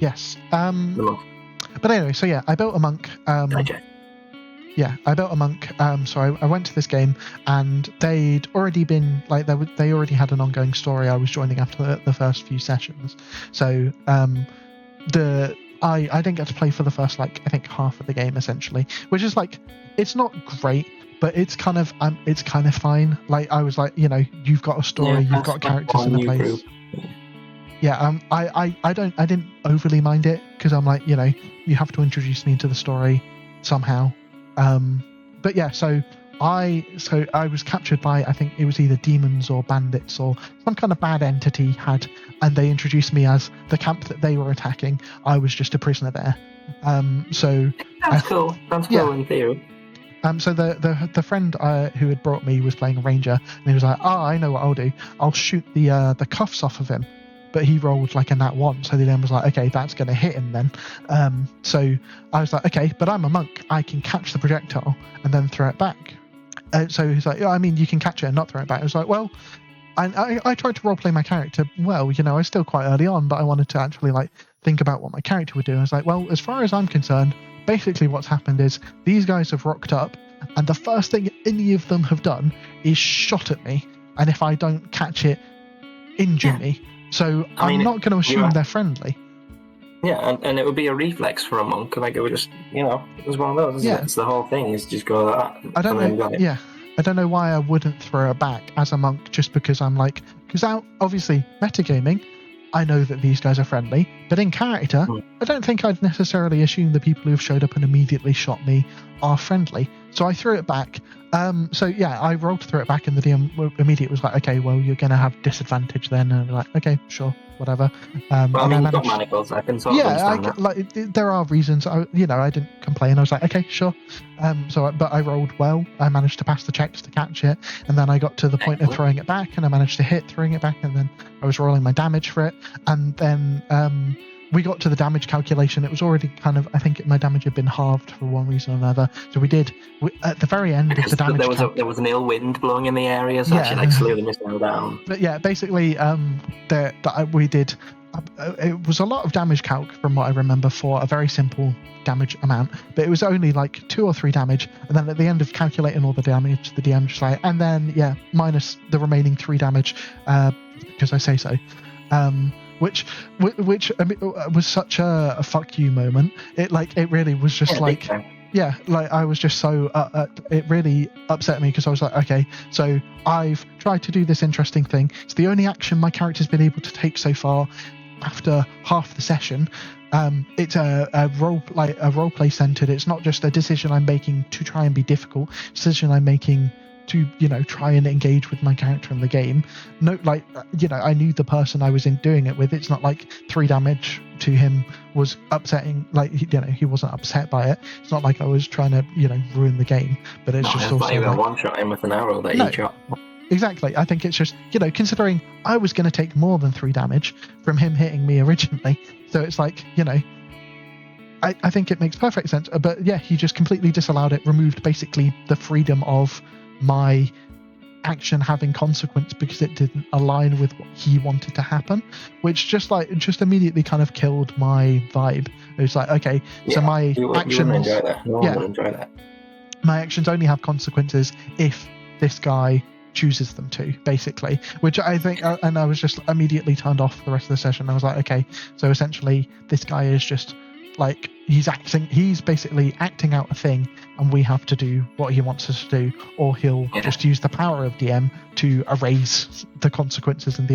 Yes. But anyway, so yeah, I built a monk. Yeah, I built a monk. So I went to this game, and they'd already been like they already had an ongoing story. I was joining after the first few sessions. So I didn't get to play for the first I think half of the game essentially, which is like, it's not great, but it's kind of fine. Like I was like, you've got a story, you've got characters in the place. Yeah, I didn't overly mind it because I'm like, you have to introduce me into the story somehow. But yeah, so I was captured by, I think it was either demons or bandits or some kind of bad entity and they introduced me as the camp that they were attacking. I was just a prisoner there. Sounds cool. Sounds cool in theory. So the friend who had brought me was playing a ranger, and he was like, I know what I'll do. I'll shoot the cuffs off of him. But he rolled like a nat 1, so the DM was like, okay, that's going to hit him then. So I was like, okay, but I'm a monk. I can catch the projectile and then throw it back. So he's like, yeah, I mean, you can catch it and not throw it back. I was like, well, I tried to roleplay my character well. I was still quite early on, but I wanted to actually like think about what my character would do. I was like, well, as far as I'm concerned, basically what's happened is these guys have rocked up, and the first thing any of them have done is shot at me. And if I don't catch it, injure me. So I'm not going to assume they're friendly. Yeah, and it would be a reflex for a monk. Like, it would just, it was one of those. Isn't it? It's the whole thing is just go like that. I don't know. I don't know why I wouldn't throw it back as a monk, just because I'm like, because obviously metagaming, I know that these guys are friendly, but in character, I don't think I'd necessarily assume the people who have showed up and immediately shot me are friendly. So I threw it back. I rolled to throw it back, and the DM immediately was like, okay, well, you're going to have disadvantage then. And I'm like, okay, sure, whatever. You've got manacles. I can sort of understand that. Like, there are reasons. I didn't complain. I was like, okay, sure. But I rolled well. I managed to pass the checks to catch it, and then I got to the point of throwing it back, and I managed to hit throwing it back, and then I was rolling my damage for it, and then we got to the damage calculation. It was already my damage had been halved for one reason or another. So at the very end of the damage. There was an ill wind blowing in the area, so actually slew the missile down. But yeah, basically, we did. It was a lot of damage calc from what I remember for a very simple damage amount, but it was only like 2 or 3 damage, and then at the end of calculating all the damage, the DM just like, and then minus the remaining 3 damage because I say so. Which was such a fuck you moment. It really was just I was just so it really upset me, because I was like, okay, so I've tried to do this interesting thing. It's the only action my character's been able to take so far after half the session. It's a roleplay centered. It's not just a decision I'm making to try and be difficult. Decision I'm making to try and engage with my character in the game. I knew the person I was doing it with. It's not like 3 damage to him was upsetting. He wasn't upset by it. It's not like I was trying to ruin the game. But it's just also like one shot him with an arrow that he shot. Exactly. I think it's just considering I was going to take more than 3 damage from him hitting me originally. So it's like I think it makes perfect sense. But yeah, he just completely disallowed it. Removed basically the freedom of my action having consequence, because it didn't align with what he wanted to happen, which just immediately kind of killed my vibe. It was like, okay, so my actions, my actions only have consequences if this guy chooses them to, basically, which I think, and I was just immediately turned off for the rest of the session. I was like, okay, so essentially this guy is just like, he's basically acting out a thing, and we have to do what he wants us to do, or he'll just use the power of DM to erase the consequences and the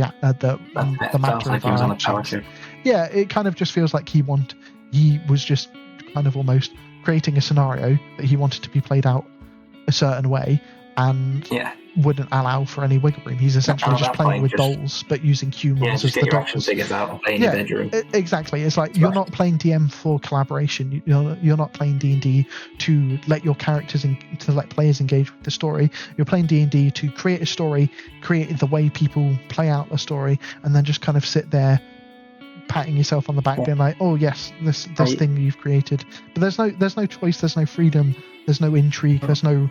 matter of our actions. Yeah, it kind of just feels like he was just kind of almost creating a scenario that he wanted to be played out a certain way, and wouldn't allow for any wiggle room. He's essentially just playing with dolls, but using humans as the dolls. Exactly. It's like you're not playing DM for collaboration. You're not playing D&D to let your characters to let players engage with the story. You're playing D&D to create a story, create the way people play out the story, and then just kind of sit there patting yourself on the back, being like, oh yes, this thing you've created. But there's no choice, there's no freedom, there's no intrigue, there's no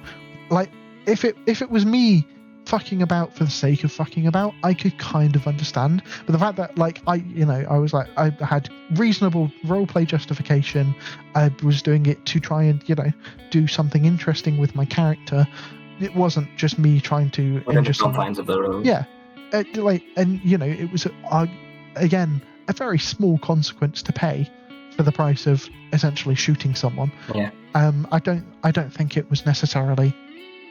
if it was me fucking about for the sake of fucking about, I could kind of understand. But the fact that I was like, I had reasonable roleplay justification. I was doing it to try and do something interesting with my character. It wasn't just me trying to injure someone. Of their own. Yeah, it was again a very small consequence to pay for the price of essentially shooting someone. Yeah. I don't think it was necessarily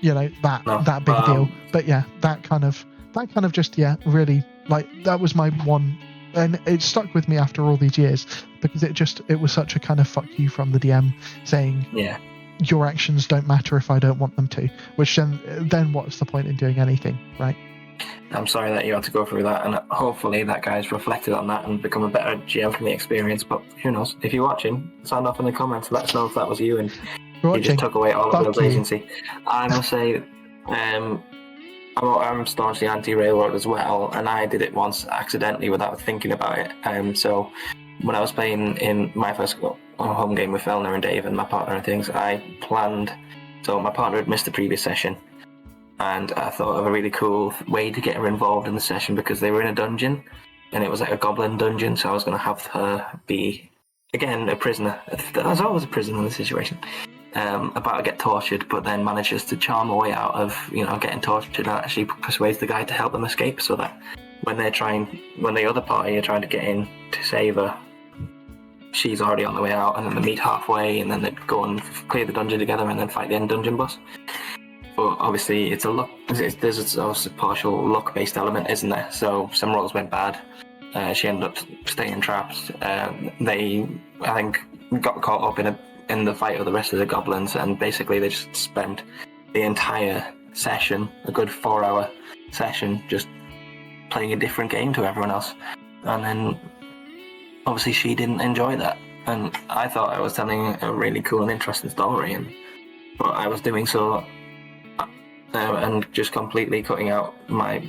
that big a deal, but yeah, that kind of just really, that was my one, and it stuck with me after all these years, because it was such a kind of fuck you from the DM saying, your actions don't matter if I don't want them to, which then what's the point in doing anything, right? I'm sorry that you had to go through that, and hopefully that guy's reflected on that and become a better GM from the experience. But who knows? If you're watching, sound off in the comments. Let us know if that was you and you just took away all of Will's agency. I must say, I'm staunchly anti-railroad as well, and I did it once accidentally without thinking about it. So when I was playing in my first home game with Fellner and Dave and my partner and things, I planned. So my partner had missed the previous session, and I thought of a really cool way to get her involved in the session because they were in a dungeon, and it was like a goblin dungeon. So I was going to have her be, again, a prisoner. There's always a prisoner in the situation. About to get tortured, but then manages to charm a way out of getting tortured and actually persuades the guy to help them escape, so that when the other party are trying to get in to save her, she's already on the way out, and then they meet halfway, and then they go and clear the dungeon together, and then fight the end dungeon boss. But obviously, there's a partial luck-based element, isn't there? So some rolls went bad. She ended up staying trapped. They, I think, got caught up in the fight with the rest of the goblins, and basically they just spent the entire session, a good 4-hour session, just playing a different game to everyone else. And then obviously she didn't enjoy that, and I thought I was telling a really cool and interesting story, but I was doing so and just completely cutting out my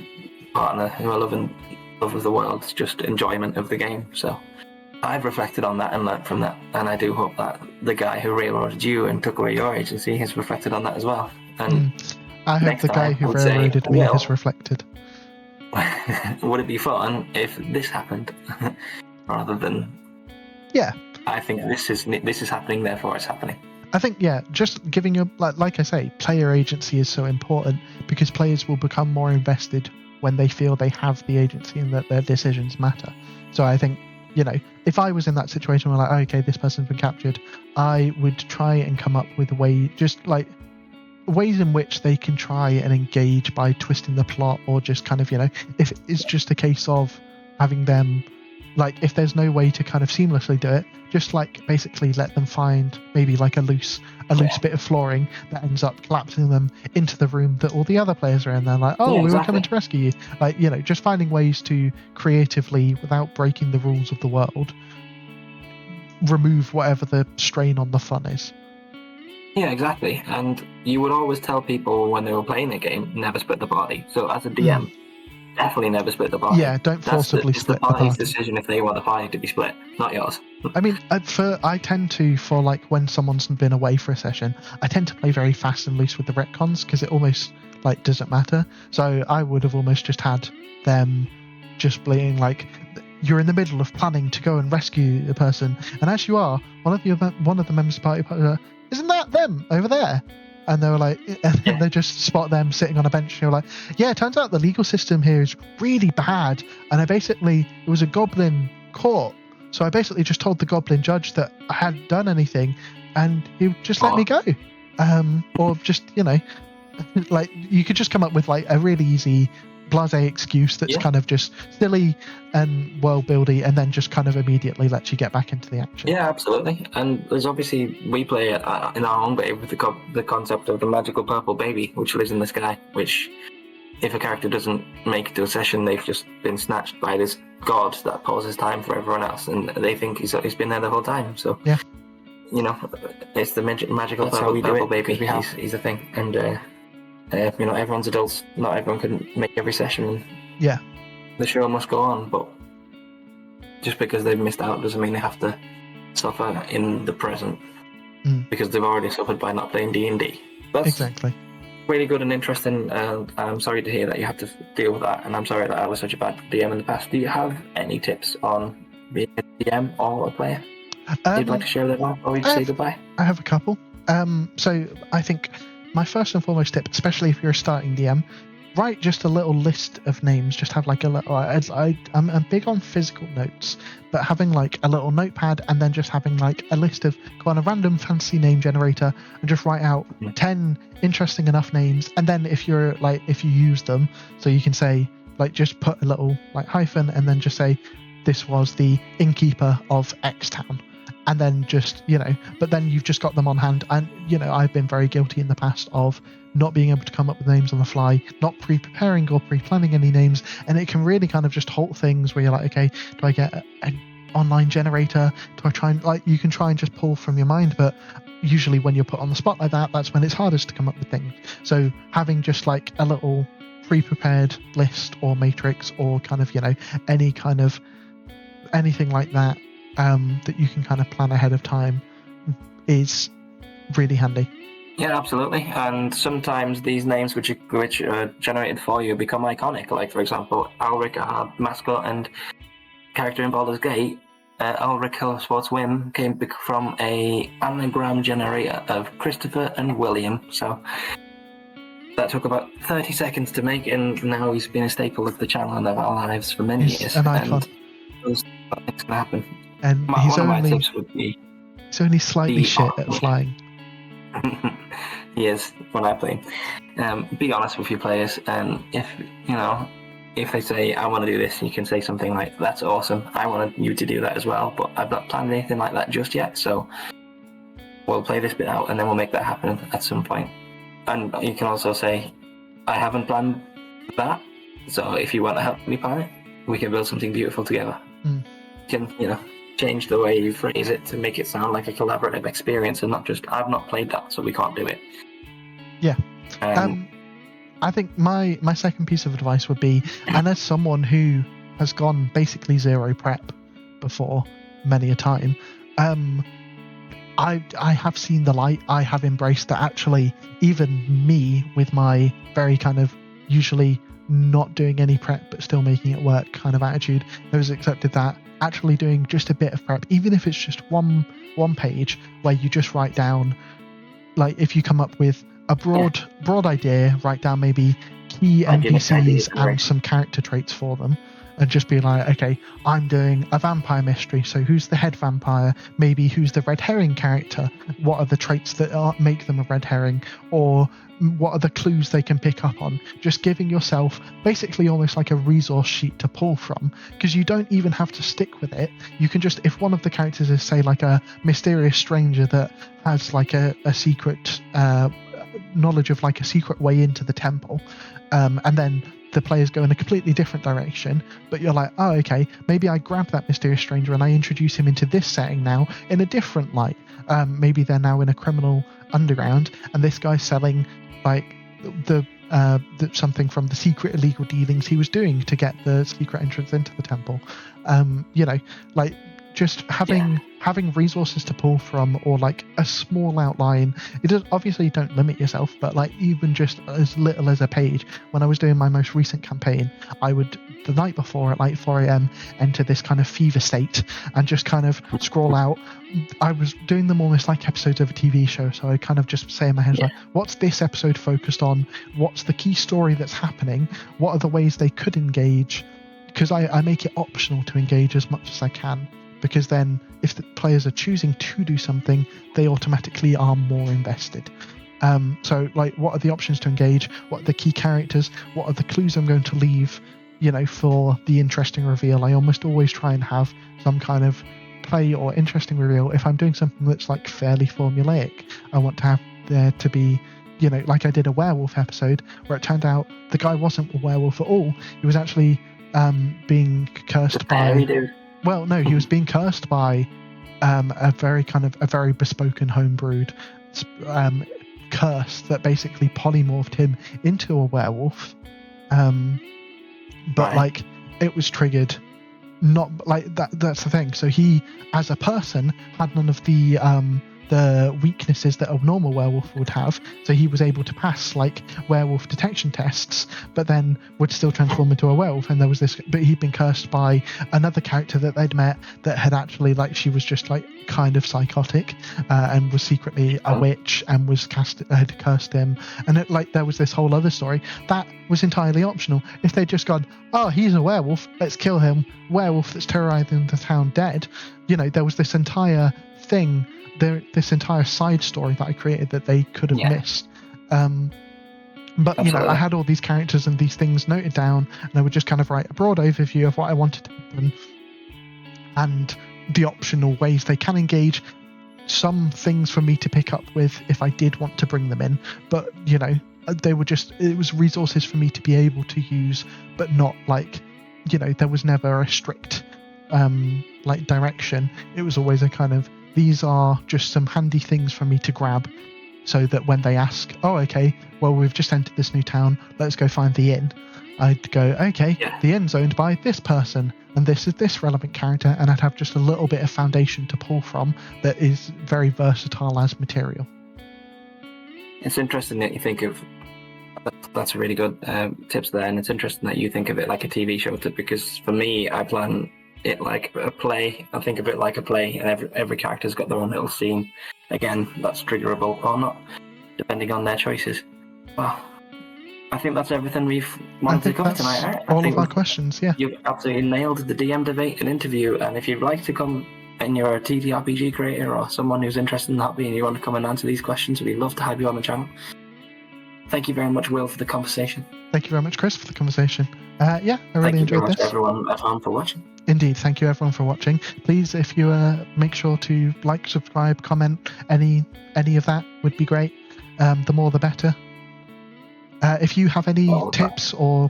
partner, who I love and love of the world's just enjoyment of the game. So I've reflected on that and learnt from that, and I do hope that the guy who railroaded you and took away your agency has reflected on that as well. And I hope the guy who railroaded me has reflected. Would it be fun if this happened rather than? Yeah, I think this is happening, therefore it's happening. I think, just giving you, like I say, player agency is so important because players will become more invested when they feel they have the agency and that their decisions matter. So I think, if I was in that situation where okay, this person's been captured, I would try and come up with ways in which they can try and engage by twisting the plot, or just kind of, if it's just a case of having them, if there's no way to kind of seamlessly do it, just basically let them find maybe a loose bit of flooring that ends up collapsing them into the room that all the other players are in. They're we were coming to rescue you. Just finding ways to creatively, without breaking the rules of the world, remove whatever the strain on the fun is. Yeah, exactly. And you would always tell people when they were playing the game, never split the party. So as a DM, definitely never split the party. Yeah, don't forcibly split the party. It's the party's decision if they want the party to be split, not yours. I mean, I tend to, when someone's been away for a session, I tend to play very fast and loose with the retcons because it almost doesn't matter. So I would have almost just had them just being you're in the middle of planning to go and rescue the person, and as you are, one of the members of the party, isn't that them over there? And they were and they just spot them sitting on a bench. And you're it turns out the legal system here is really bad. And it was a goblin court. So I basically just told the goblin judge that I hadn't done anything, and he just let me go. Or just, you could just come up with a really easy blasé excuse that's kind of just silly and world-buildy, and then just kind of immediately lets you get back into the action. Yeah, absolutely. And there's obviously, we play in our own way with the concept of the magical purple baby, which lives in the sky, which, if a character doesn't make it to a session, they've just been snatched by this god that pauses time for everyone else, and they think he's been there the whole time. So, it's the magical purple baby. He's a thing. And, everyone's adults. Not everyone can make every session. And the show must go on, but just because they've missed out doesn't mean they have to suffer in the present, because they've already suffered by not playing D&D. That's exactly really good and interesting. I'm sorry to hear that you had to deal with that, and I'm sorry that I was such a bad DM in the past. Do you have any tips on being a DM or a player you'd like to share with everyone, or we just say goodbye? I have a couple. So I think my first and foremost tip, especially if you're a starting DM, write just a little list of names. Just have a little. I'm big on physical notes, but having a little notepad, and then just having a list of, go on a random fancy name generator and just write out 10 interesting enough names. And then if you use them, so you can say just put a little hyphen, and then just say this was the innkeeper of X town. and then just, but then you've just got them on hand. And, I've been very guilty in the past of not being able to come up with names on the fly, not pre-preparing or pre-planning any names. And it can really kind of just halt things where you're like, okay, do I get an online generator? Do I try and, you can try and just pull from your mind, but usually when you're put on the spot like that, that's when it's hardest to come up with things. So having just like a little pre-prepared list or matrix or kind of, any kind of anything like that, that you can kind of plan ahead of time is really handy. Yeah, absolutely. And sometimes these names which are generated for you become iconic. Like, for example, Ulrich, our mascot and character in Baldur's Gate, Ulrich Sports Whim came from a anagram generator of Christopher and William. So that took about 30 seconds to make, and now he's been a staple of the channel and of our lives for many years. An icon. And those things can happen. And one of my tips would be... He's only slightly shit at flying. He is when I play. Be honest with your players, and if they say I want to do this, you can say something like, "That's awesome. I want you to do that as well, but I've not planned anything like that just yet. So we'll play this bit out, and then we'll make that happen at some point." And you can also say, "I haven't planned that, so if you want to help me plan it, we can build something beautiful together." You can, change the way you phrase it to make it sound like a collaborative experience and not just, "I've not played that, so we can't do it." Yeah. I think my second piece of advice would be, and as someone who has gone basically zero prep before many a time, I have seen the light. I have embraced that actually even me with my very kind of usually not doing any prep but still making it work kind of attitude, has accepted that actually doing just a bit of prep, even if it's just one page where you just write down, like if you come up with a broad idea, write down maybe key NPCs and some character traits for them, and just be like, okay, I'm doing a vampire mystery, so who's the head vampire? Maybe who's the red herring character? What are the traits that make them a red herring? Or what are the clues they can pick up on? Just giving yourself basically almost like a resource sheet to pull from, because you don't even have to stick with it. You can just, if one of the characters is, say, like a mysterious stranger that has like a secret knowledge of like a secret way into the temple, and then the players go in a completely different direction, but you're like, oh, okay, maybe I grab that mysterious stranger and I introduce him into this setting now in a different light. Maybe they're now in a criminal underground and this guy's selling like the something from the secret illegal dealings he was doing to get the secret entrance into the temple. Like just having resources to pull from, or like a small outline. It does, obviously don't limit yourself, but like even just as little as a page. When I was doing my most recent campaign, I would the night before at like 4 a.m. enter this kind of fever state and just kind of scroll out. I was doing them almost like episodes of a TV show, so I kind of just say in my head, like, what's this episode focused on? What's the key story that's happening? What are the ways they could engage? Because I make it optional to engage as much as I can. Because then if the players are choosing to do something, they automatically are more invested. So like, what are the options to engage? What are the key characters? What are the clues I'm going to leave, for the interesting reveal? I almost always try and have some kind of play or interesting reveal. If I'm doing something that's like fairly formulaic, I want to have there to be, like I did a werewolf episode where it turned out the guy wasn't a werewolf at all. He was actually being cursed by... Well, no, he was being cursed by a very bespoken homebrewed curse that basically polymorphed him into a werewolf. But like it was triggered, not like that. That's the thing. So he, as a person, had none of the weaknesses that a normal werewolf would have. So he was able to pass like werewolf detection tests, but then would still transform into a werewolf. And there was this, but he'd been cursed by another character that they'd met that had actually, like, she was just like kind of psychotic and was secretly a witch and had cursed him. And there was this whole other story that was entirely optional. If they'd just gone, oh, he's a werewolf, let's kill him, werewolf that's terrorizing the town dead, there was this entire thing, this entire side story that I created that they could have missed. But I had all these characters and these things noted down, and I would just kind of write a broad overview of what I wanted to happen, and the optional ways they can engage. Some things for me to pick up with if I did want to bring them in, but they were just, it was resources for me to be able to use, but not like, there was never a strict like direction. It was always a kind of, these are just some handy things for me to grab, so that when they ask, oh okay, well we've just entered this new town, let's go find the inn, I'd go, okay, the inn's owned by this person, and this is this relevant character, and I'd have just a little bit of foundation to pull from that is very versatile as material. It's interesting that you think of, that's a really good tips there, and it's interesting that you think of it like a TV show, because for me, I plan it like a play. I think of it like a play, and every character's got their own little scene. Again, that's triggerable or not, depending on their choices. Well, I think that's everything we've wanted to cover tonight. Right? All of our questions, yeah. You've absolutely nailed the DM debate and interview, and if you'd like to come and you're a TTRPG creator or someone who's interested in that hobby and you want to come and answer these questions, we'd love to have you on the channel. Thank you very much, Will, for the conversation. Thank you very much, Chris, for the conversation. I really enjoyed this. Thank you very much, everyone at home, for watching. Indeed, thank you everyone for watching. Please, if you make sure to like, subscribe, comment, any of that would be great. The more the better. If you have any tips or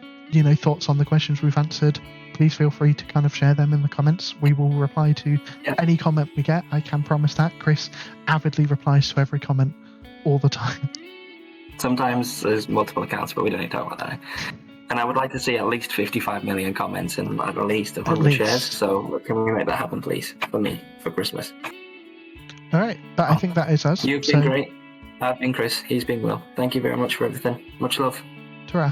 thoughts on the questions we've answered, please feel free to kind of share them in the comments. We will reply to any comment we get. I can promise that. Chris avidly replies to every comment all the time. Sometimes there's multiple accounts, but we don't need to talk about that. And I would like to see at least 55 million comments and at least 100 shares. So can we make that happen, please, for me, for Christmas? All right. I think that is us. You've been great. I've been Chris. He's been Will. Thank you very much for everything. Much love. Ta-ra.